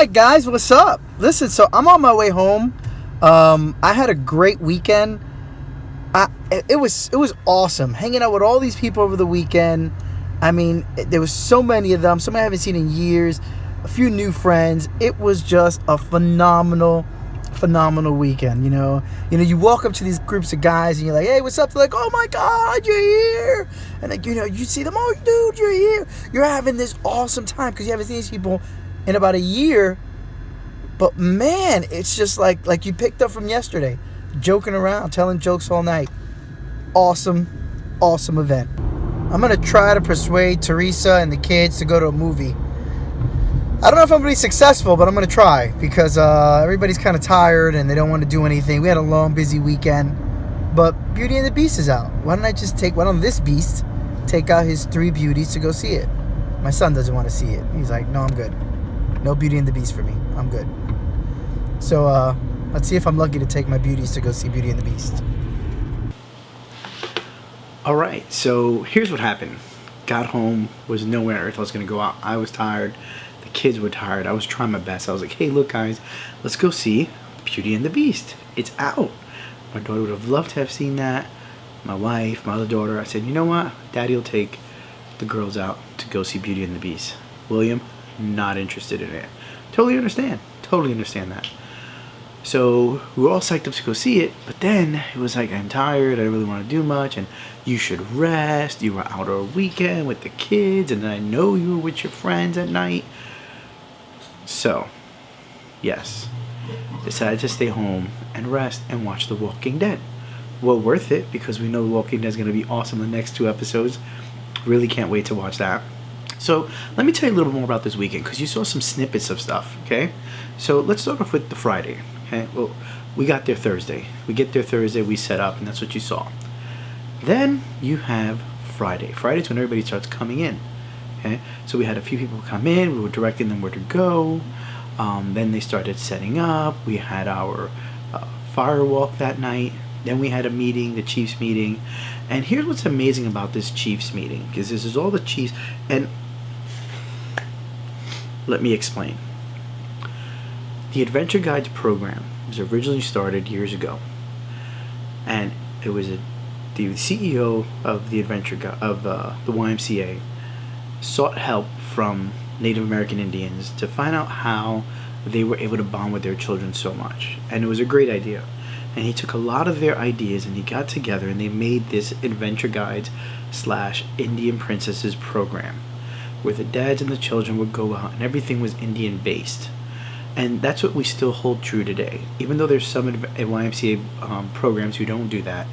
right, guys, what's up? Listen, so I'm on my way home. I had a great weekend. It was awesome hanging out with all these people over the weekend. I mean, there was so many of them. Some I haven't seen in years. A few new friends. It was just a phenomenal weekend. You walk up to these groups of guys and you're like, "Hey, what's up?" They're like, "Oh my God, you're here!" And like, you see them, "Oh, dude, you're here!" You're having this awesome time because you haven't seen these people in about a year. But man, it's just like you picked up from yesterday, joking around, telling jokes all night. Awesome event. I'm gonna try to persuade Teresa and the kids to go to a movie. I don't know if I'm gonna be successful, but I'm gonna try because everybody's kind of tired and they don't want to do anything. We had a long, busy weekend, but Beauty and the Beast is out. Why don't this beast take out his 3 beauties to go see it? My son doesn't want to see it. He's like, "No, I'm good. No Beauty and the Beast for me. I'm good." So let's see if I'm lucky to take my beauties to go see Beauty and the Beast. All right, so here's what happened. Got home, was nowhere on earth I was going to go out. I was tired. The kids were tired. I was trying my best. I was like, "Hey, look, guys, let's go see Beauty and the Beast. It's out." My daughter would have loved to have seen that. My wife, my other daughter. I said, "You know what? Daddy will take the girls out to go see Beauty and the Beast." William, not interested in it. Totally understand that. So we were all psyched up to go see it, but then it was like, "I'm tired, I don't really want to do much, and you should rest. You were out all weekend with the kids, and then I know you were with your friends at night." So, yes, decided to stay home and rest and watch The Walking Dead. Well, worth it, because we know The Walking Dead is going to be awesome the next 2 episodes. Really can't wait to watch that. So let me tell you a little bit more about this weekend, because you saw some snippets of stuff, okay? So let's start off with the Friday, okay? Well, we got there Thursday. We get there Thursday, we set up, and that's what you saw. Then you have Friday. Friday's when everybody starts coming in, okay? So we had a few people come in. We were directing them where to go. Then they started setting up. We had our fire walk that night. Then we had a meeting, the Chiefs meeting. And here's what's amazing about this Chiefs meeting, because this is all the Chiefs. And let me explain. The Adventure Guides program was originally started years ago, and it was the CEO of the the YMCA sought help from Native American Indians to find out how they were able to bond with their children so much, and it was a great idea. And he took a lot of their ideas and he got together and they made this Adventure Guides / Indian Princesses program, where the dads and the children would go out and everything was Indian based. And that's what we still hold true today. Even though there's some YMCA programs who don't do that,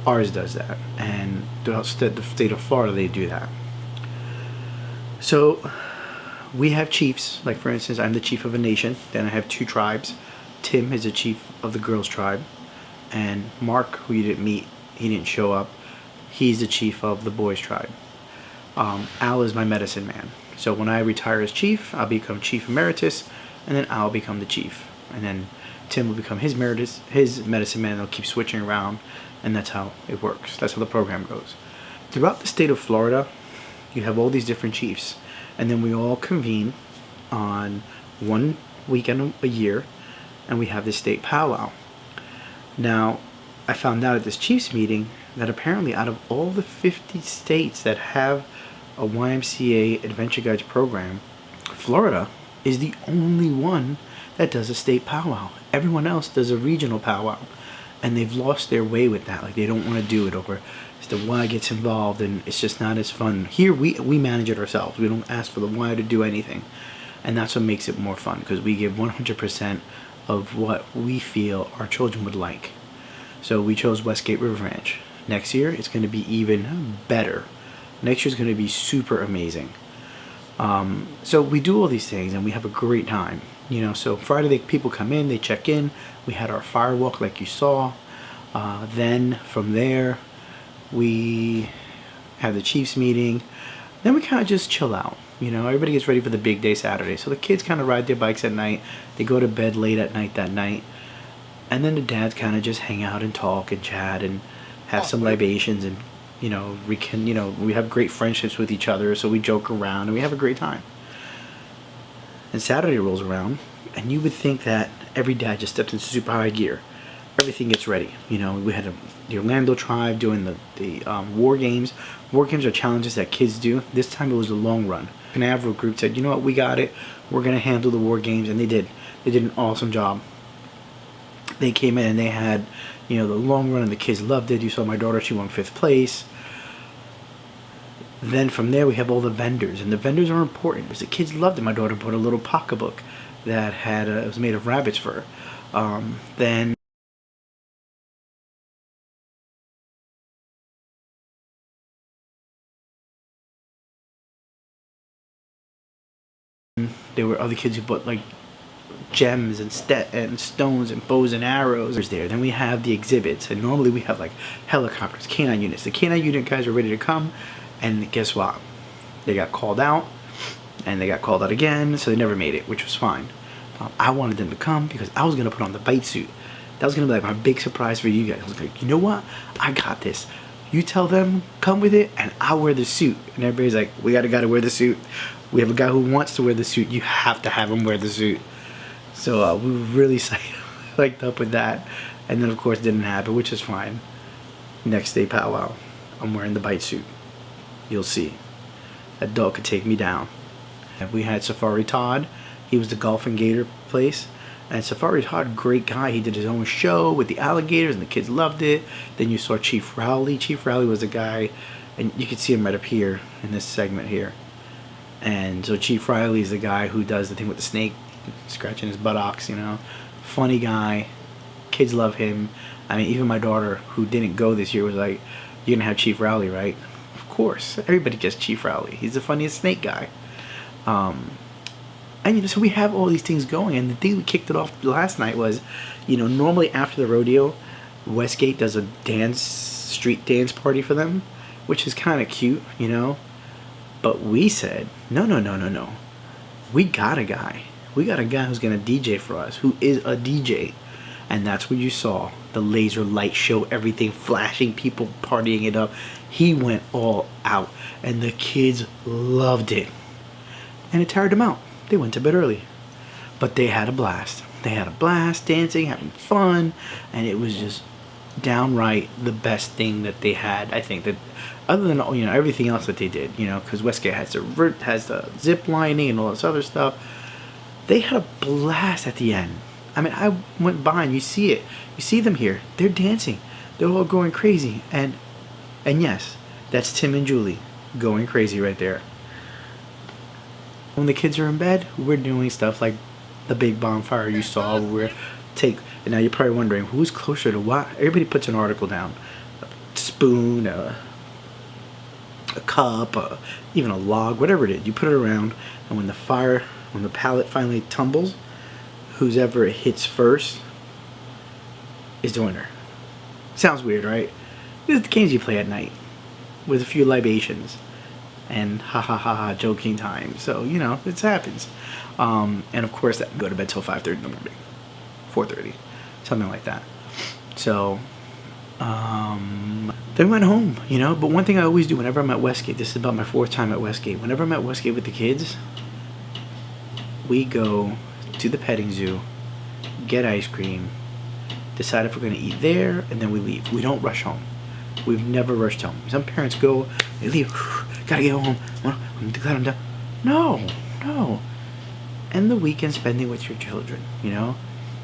ours does that. And throughout the state of Florida, they do that. So we have chiefs. Like, for instance, I'm the chief of a nation. Then I have 2 tribes. Tim is the chief of the girls' tribe. And Mark, who you didn't meet, he didn't show up. He's the chief of the boys' tribe. Al is my medicine man. So when I retire as chief, I'll become chief emeritus, and then I'll become the chief. And then Tim will become his medicine man. They'll keep switching around, and that's how it works. That's how the program goes. Throughout the state of Florida, you have all these different chiefs, and then we all convene on one weekend a year, and we have this state powwow. Now, I found out at this chiefs meeting that apparently out of all the 50 states that have a YMCA Adventure Guides program, Florida is the only one that does a state powwow. Everyone else does a regional powwow, and they've lost their way with that. Like, they don't want to do it over the Y gets involved, and it's just not as fun. Here we manage it ourselves. We don't ask for the Y to do anything, and that's what makes it more fun, because we give 100% of what we feel our children would like. So we chose Westgate River Ranch. Next year it's going to be even better. Next year's going to be super amazing. So we do all these things and we have a great time. So Friday people come in, they check in. We had our fire walk like you saw. Then from there we have the Chiefs meeting. Then we kind of just chill out. Everybody gets ready for the big day Saturday. So the kids kind of ride their bikes at night. They go to bed late at night that night. And then the dads kind of just hang out and talk and chat and have some libations. And, we have great friendships with each other. So we joke around and we have a great time. and Saturday rolls around, and you would think that every dad just stepped into super high gear. Everything gets ready. You know, we had the Orlando tribe doing the war games. War games are challenges that kids do. This time it was a long run. An Avro group said, you know what, we got it. We're going to handle the war games, and they did. They did an awesome job. They came in and they had, you know, the long run, and the kids loved it. You saw my daughter, she won 5th place. Then from there we have all the vendors, and the vendors are important because the kids loved it. My daughter bought a little pocketbook that had it was made of rabbit's fur. Then there were other kids who bought like gems and stones and bows and arrows there. Then we have the exhibits, and normally we have like helicopters, canine units. The canine unit guys are ready to come, and guess what? They got called out, and they got called out again, so they never made it, which was fine. I wanted them to come because I was gonna put on the bite suit. That was gonna be like my big surprise for you guys. I was like, you know what? I got this. You tell them, come with it, and I'll wear the suit. And everybody's like, we got a guy to wear the suit. We have a guy who wants to wear the suit. You have to have him wear the suit. So we were really psyched up with that. And then, of course, it didn't happen, which is fine. Next day, powwow. I'm wearing the bite suit. You'll see. That dog could take me down. And we had Safari Todd. He was the golf and gator place. And Safari Todd, great guy. He did his own show with the alligators, and the kids loved it. Then you saw Chief Rowley. Chief Rowley was a guy, and you can see him right up here in this segment here. And so Chief Riley is the guy who does the thing with the snake, scratching his buttocks, you know. Funny guy. Kids love him. I mean, even my daughter, who didn't go this year, was like, you're going to have Chief Rowley, right? Of course. Everybody gets Chief Rowley. He's the funniest snake guy. And, you know, so we have all these things going. And the thing we kicked it off last night was, you know, normally after the rodeo, Westgate does a street dance party for them, which is kind of cute, you know. But we said, no. We got a guy. We got a guy who's going to DJ for us, who is a DJ. And that's what you saw. The laser light show, everything flashing, people partying it up. He went all out. And the kids loved it. And it tired them out. They went to bed early. But they had a blast. They had a blast dancing, having fun. And it was just downright the best thing that they had. I think that other than, you know, everything else that they did, you know, because Westgate has the zip lining and all this other stuff. They had a blast at the end. I mean, I went by and you see it. You see them here. They're dancing. They're all going crazy. And yes, that's Tim and Julie going crazy right there. When the kids are in bed, we're doing stuff like the big bonfire you saw. And now you're probably wondering, who's closer to what? Everybody puts an article down. A spoon, a cup, even a log, whatever it is. You put it around, and when the pallet finally tumbles, whoever it hits first is the winner. Sounds weird, right? These are the games you play at night with a few libations and joking time. So, you know, it happens. And of course, that can go to bed till 5:30 in the morning, 4:30, something like that. So, they went home, you know. But one thing I always do whenever I'm at Westgate, this is about my 4th time at Westgate. Whenever I'm at Westgate with the kids, we go to the petting zoo, get ice cream, decide if we're going to eat there, and then we leave. We don't rush home. We've never rushed home. Some parents go, they leave, gotta get home, I'm glad I'm done. No. End the weekend spending with your children, you know.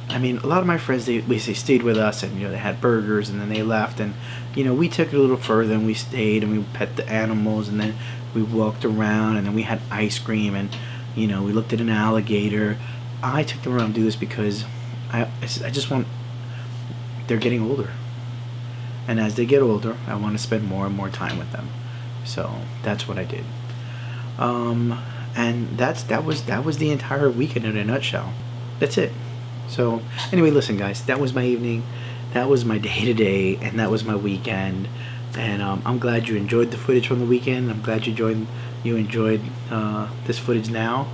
I mean, a lot of my friends, they stayed with us, and, you know, they had burgers, and then they left, and, you know, we took it a little further, and we stayed, and we pet the animals, and then we walked around, and then we had ice cream, and, you know, we looked at an alligator. I took them around to do this because I just want, they're getting older. And as they get older, I want to spend more and more time with them. So that's what I did. And that was the entire weekend in a nutshell. That's it. So anyway, listen, guys, that was my evening. That was my day today, and that was my weekend. And I'm glad you enjoyed the footage from the weekend. I'm glad you enjoyed this footage now.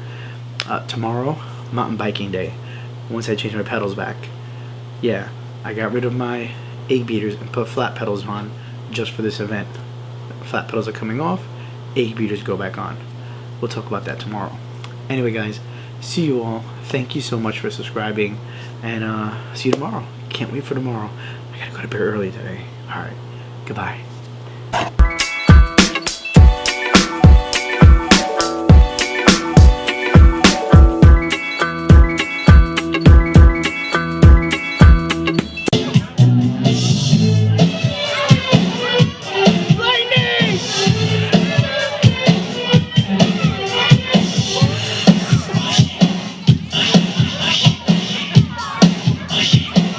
Tomorrow, mountain biking day. Once I change my pedals back. Yeah, I got rid of my egg beaters and put flat pedals on just for this event. Flat pedals are coming off, egg beaters go back on. We'll talk about that tomorrow. Anyway, guys, see you all. Thank you so much for subscribing, and see you tomorrow. Can't wait for tomorrow. I gotta go to bed early today. All right, goodbye.